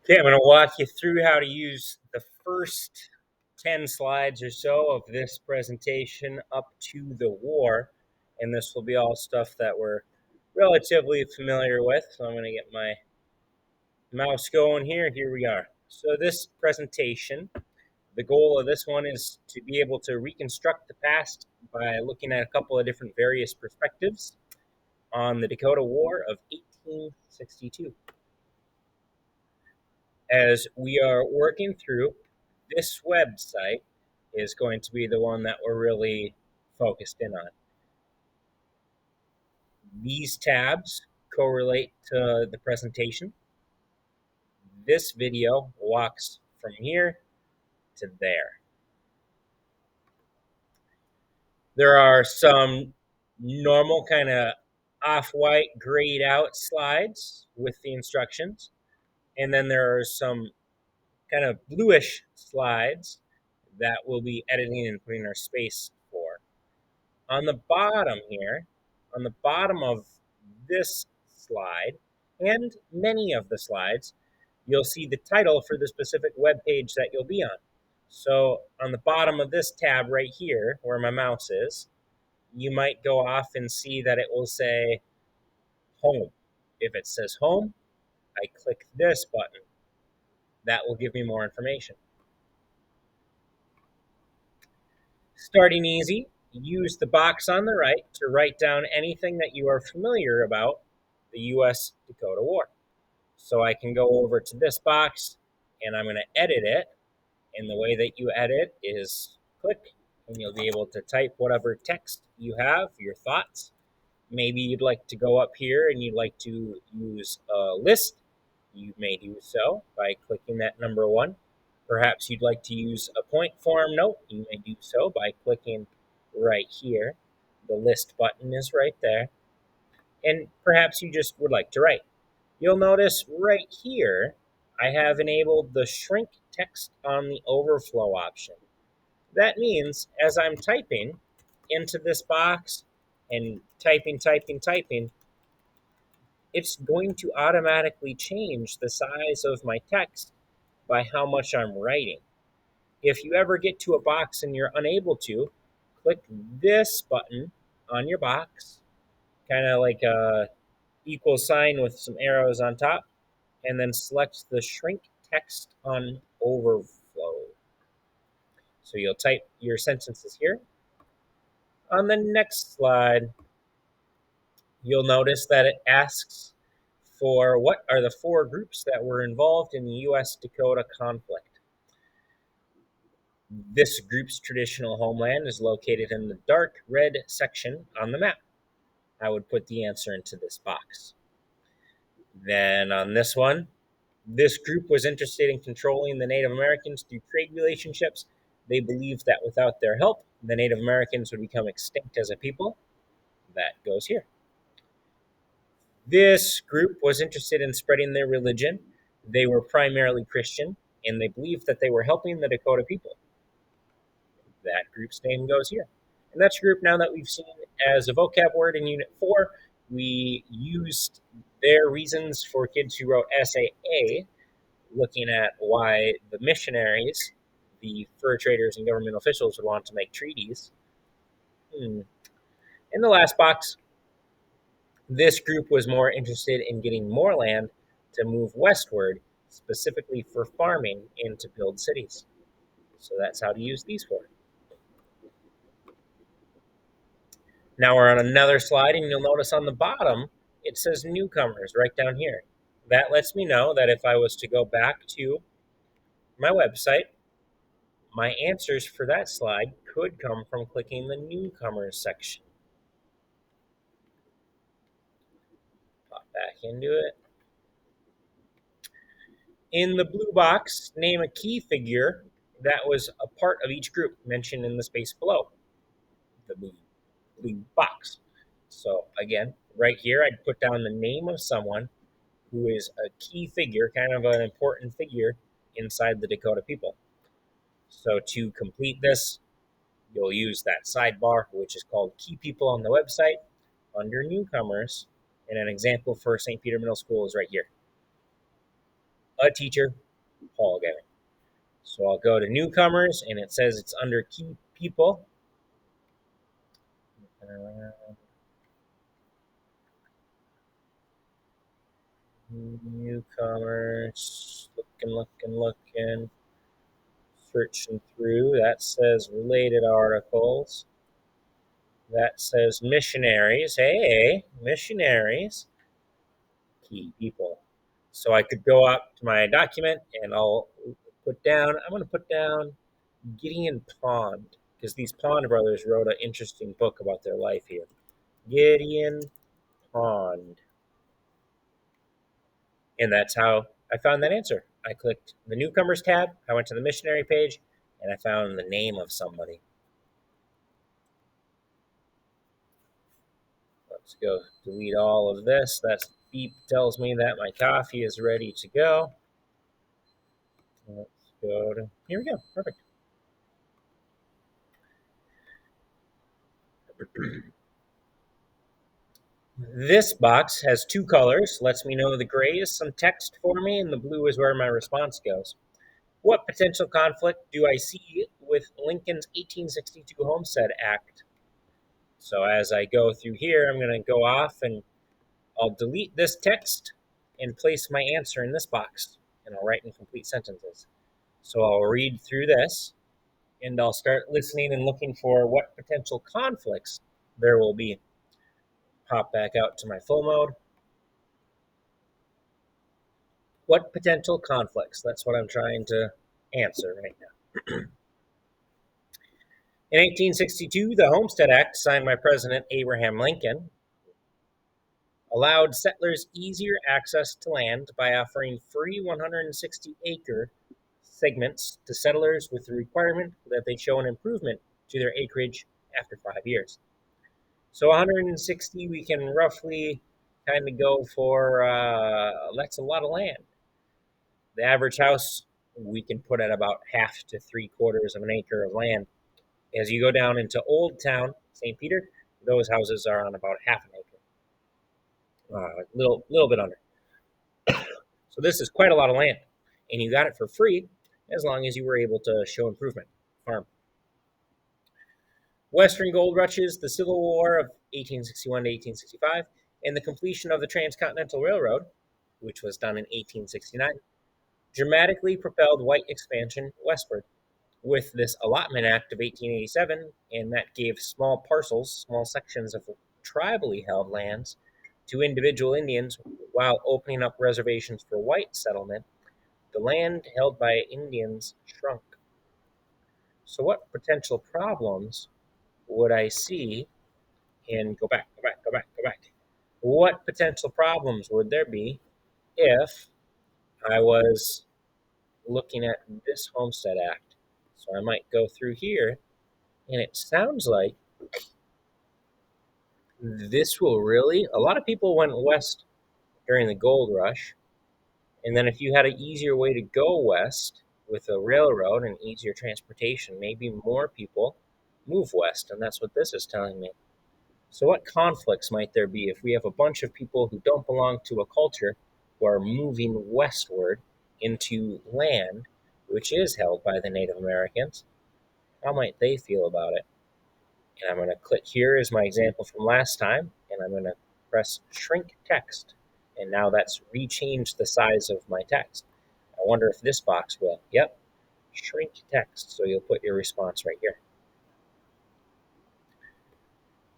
Okay, I'm going to walk you through how to use the first 10 slides or so of this presentation up to the war. And this will be all stuff that we're relatively familiar with. So I'm going to get my mouse going here. Here we are. So this presentation, the goal of this one is to be able to reconstruct the past by looking at a couple of different various perspectives on the Dakota War of 1862. As we are working through, this website is going to be the one that we're really focused in on. These tabs correlate to the presentation. This video walks from here to there. There are some normal kind of off-white grayed out slides with the instructions. And then there are some kind of bluish slides that we'll be editing and putting our space for. On the bottom here, on the bottom of this slide, and many of the slides, you'll see the title for the specific web page that you'll be on. So on the bottom of this tab right here, where my mouse is, you might go off and see that it will say home. If it says home, I click this button. That will give me more information. Starting easy, use the box on the right to write down anything that you are familiar about the U.S. Dakota War. So I can go over to this box and I'm going to edit it. And the way that you edit is click and you'll be able to type whatever text you have, your thoughts. Maybe you'd like to go up here and you'd like to use a list. You may do so by clicking that number 1. Perhaps you'd like to use a point form note. You may do so by clicking right here. The list button is right there. And perhaps you just would like to write. You'll notice right here, I have enabled the shrink text on the overflow option. That means as I'm typing into this box and typing, it's going to automatically change the size of my text by how much I'm writing. If you ever get to a box and you're unable to, click this button on your box, kind of like a equal sign with some arrows on top, and then select the shrink text on overflow. So you'll type your sentences here. On the next slide, you'll notice that it asks for what are the 4 groups that were involved in the U.S. Dakota conflict. This group's traditional homeland is located in the dark red section on the map. I would put the answer into this box. Then on this one, this group was interested in controlling the Native Americans through trade relationships. They believed that without their help, the Native Americans would become extinct as a people. That goes here. This group was interested in spreading their religion. They were primarily Christian, and they believed that they were helping the Dakota people. That group's name goes here. And that's a group now that we've seen as a vocab word in Unit 4. We used their reasons for kids who wrote Essay A, looking at why the missionaries, the fur traders and government officials would want to make treaties. In the last box, this group was more interested in getting more land to move westward, specifically for farming and to build cities. So that's how to use these 4. Now we're on another slide, and you'll notice on the bottom, it says newcomers right down here. That lets me know that if I was to go back to my website, my answers for that slide could come from clicking the newcomers section. Pop back into it. In the blue box, name a key figure that was a part of each group mentioned in the space below the blue box. So again, right here, I'd put down the name of someone who is a key figure, kind of an important figure inside the Dakota people. So to complete this, you'll use that sidebar, which is called Key People on the website, under Newcomers, and an example for St. Peter Middle School is right here. a teacher, Paul Gemming. So I'll go to newcomers, and it says it's under key people. Newcomers, looking, searching through. That says related articles. That says missionaries. Hey, missionaries, key people. So I could go up to my document and I'm going to put down Gideon Pond, because these Pond brothers wrote an interesting book about their life here. Gideon Pond. And that's how I found that answer. I clicked the newcomers tab, I went to the missionary page, and I found the name of somebody. Let's go delete all of this. That beep tells me that my coffee is ready to go. Let's go to, here we go, perfect. This box has two colors, lets me know the gray is some text for me, and the blue is where my response goes. What potential conflict do I see with Lincoln's 1862 Homestead Act? So as I go through here, I'm going to go off and I'll delete this text and place my answer in this box, and I'll write in complete sentences. So I'll read through this, and I'll start listening and looking for what potential conflicts there will be. Pop back out to my full mode. What potential conflicts? That's what I'm trying to answer right now. In 1862, the Homestead Act, signed by President Abraham Lincoln, allowed settlers easier access to land by offering free 160-acre segments to settlers with the requirement that they show an improvement to their acreage after 5 years. So 160, we can roughly kind of go for, that's a lot of land. The average house, we can put at about half to 3/4 of an acre of land. As you go down into Old Town, St. Peter, those houses are on about half an acre, little bit under. So this is quite a lot of land, and you got it for free as long as you were able to show improvement. Farm. Western gold rushes, the Civil War of 1861 to 1865, and the completion of the Transcontinental Railroad, which was done in 1869, dramatically propelled white expansion westward. With this Allotment Act of 1887, and that gave small parcels, small sections of tribally held lands to individual Indians while opening up reservations for white settlement, the land held by Indians shrunk. So what potential problems would I see in, go back. What potential problems would there be if I was looking at this Homestead Act? So I might go through here, and it sounds like this will really, a lot of people went west during the gold rush. And then if you had an easier way to go west with a railroad and easier transportation, maybe more people move west. And that's what this is telling me. So what conflicts might there be if we have a bunch of people who don't belong to a culture who are moving westward into land which is held by the Native Americans? How might they feel about it? And I'm going to click here as my example from last time, and I'm going to press shrink text. And now that's rechanged the size of my text. I wonder if this box will. Yep, shrink text. So you'll put your response right here.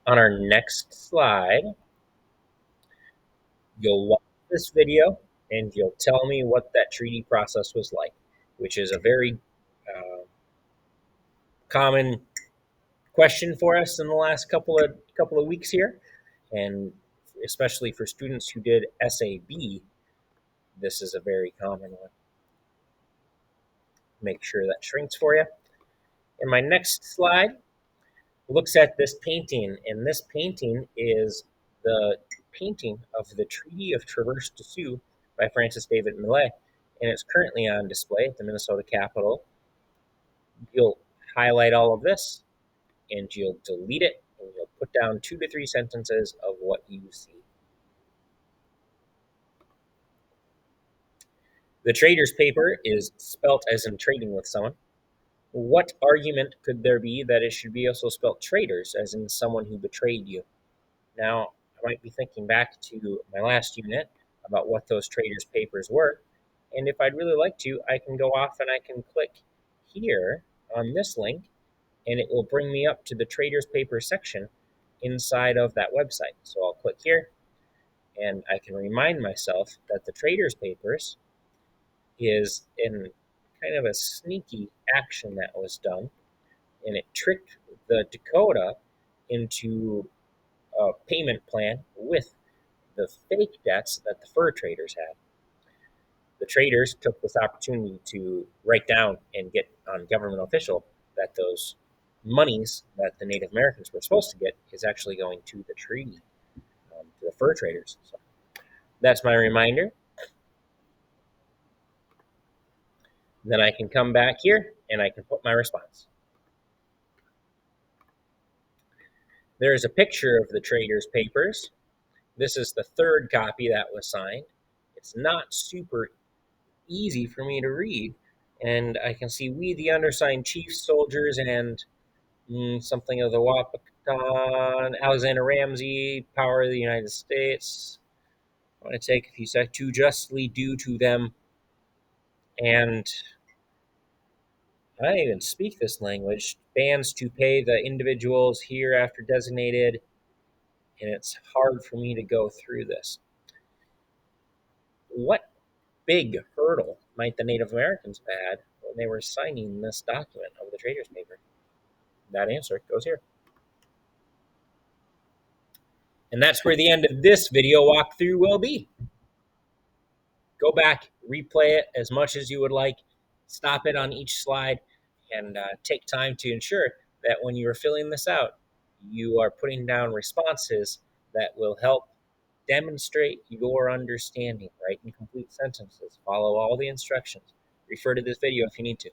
On our next slide, you'll watch this video and you'll tell me what that treaty process was like, which is a very common question for us in the last couple of weeks here, and especially for students who did SAB, this is a very common one. Make sure that shrinks for you. And my next slide looks at this painting, and this painting is the painting of the Treaty of Traverse des Sioux by Francis David Millet, and it's currently on display at the Minnesota Capitol. You'll highlight all of this, and you'll delete it, and you'll put down 2 to 3 sentences of what you see. The trader's paper is spelt as in trading with someone. What argument could there be that it should be also spelt traitors, as in someone who betrayed you? Now, I might be thinking back to my last unit about what those traders' papers were, and if I'd really like to, I can go off and I can click here on this link, and it will bring me up to the traders' papers section inside of that website. So I'll click here, and I can remind myself that the traders' papers is in kind of a sneaky action that was done, and it tricked the Dakota into a payment plan with the fake debts that the fur traders had. The traders took this opportunity to write down and get on government official that those monies that the Native Americans were supposed to get is actually going to the treaty, to the fur traders. So that's my reminder. Then I can come back here and I can put my response. There is a picture of the traders' papers. This is the third copy that was signed. It's not super easy for me to read, and I can see we, the undersigned chiefs, soldiers, and something of the Wapaton, Alexander Ramsey, power of the United States. I want to take a few seconds to justly due to them, and I don't even speak this language. Bans to pay the individuals hereafter designated, and it's hard for me to go through this. What big hurdle might the Native Americans have had when they were signing this document of the traders' paper? That answer goes here. And that's where the end of this video walkthrough will be. Go back, replay it as much as you would like, stop it on each slide, and take time to ensure that when you are filling this out, you are putting down responses that will help demonstrate your understanding. Write in complete sentences, follow all the instructions, refer to this video if you need to.